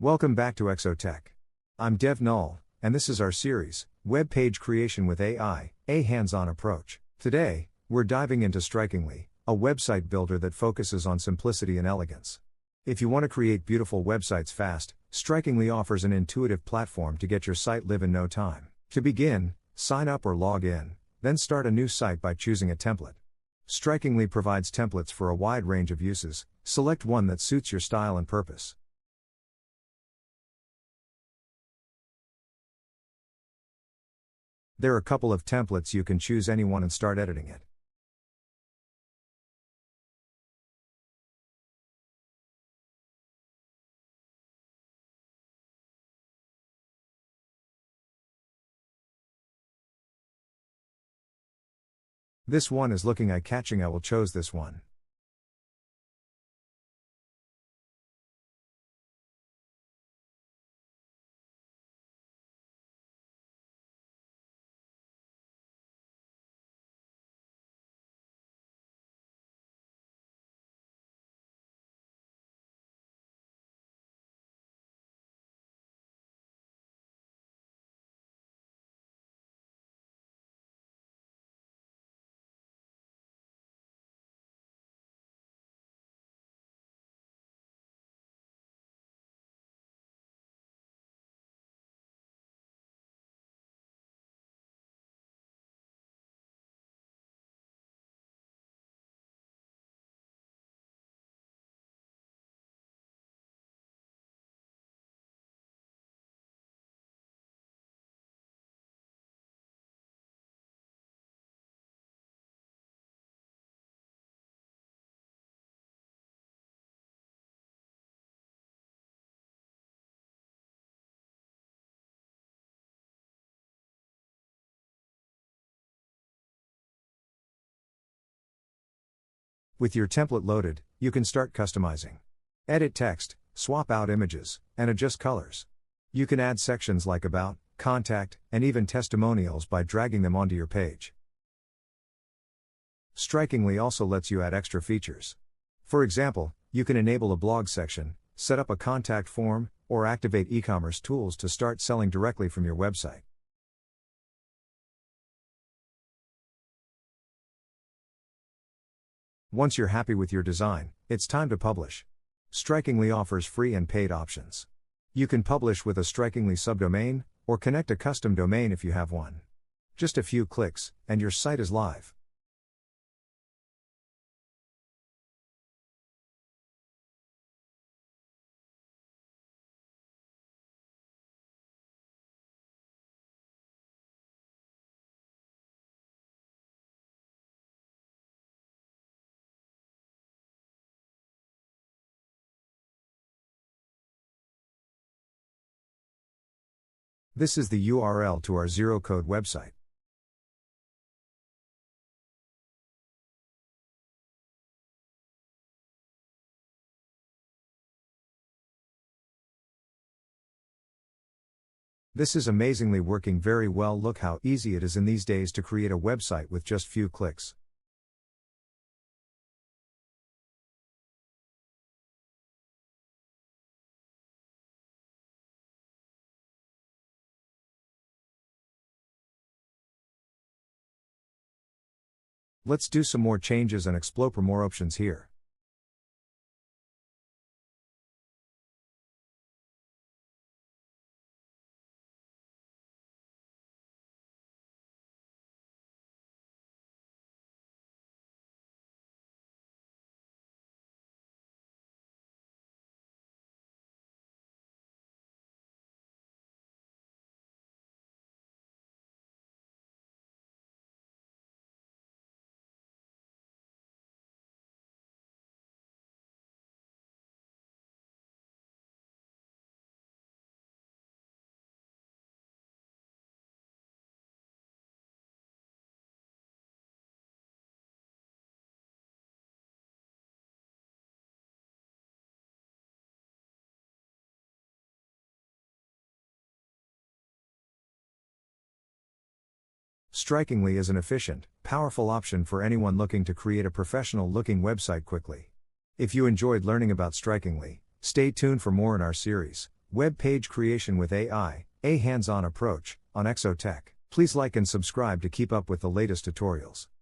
Welcome back to ExoTech. I'm Dev Null, and this is our series, Web Page Creation with AI, a hands-on approach. Today, we're diving into Strikingly, a website builder that focuses on simplicity and elegance. If you want to create beautiful websites fast, Strikingly offers an intuitive platform to get your site live in no time. To begin, sign up or log in, then start a new site by choosing a template. Strikingly provides templates for a wide range of uses. Select one that suits your style and purpose. There are a couple of templates, you can choose any one and start editing it. This one is looking eye-catching, I will choose this one. With your template loaded, you can start customizing. Edit text, swap out images, and adjust colors. You can add sections like About, Contact, and even testimonials by dragging them onto your page. Strikingly also lets you add extra features. For example, you can enable a blog section, set up a contact form, or activate e-commerce tools to start selling directly from your website. Once you're happy with your design, it's time to publish. Strikingly offers free and paid options. You can publish with a Strikingly subdomain, or connect a custom domain if you have one. Just a few clicks, and your site is live. This is the URL to our zero-code website. This is amazingly working very well. Look how easy it is in these days to create a website with just few clicks. Let's do some more changes and explore more options here. Strikingly is an efficient, powerful option for anyone looking to create a professional-looking website quickly. If you enjoyed learning about Strikingly, stay tuned for more in our series, Web Page Creation with AI, a hands-on approach, on ExoTech. Please like and subscribe to keep up with the latest tutorials.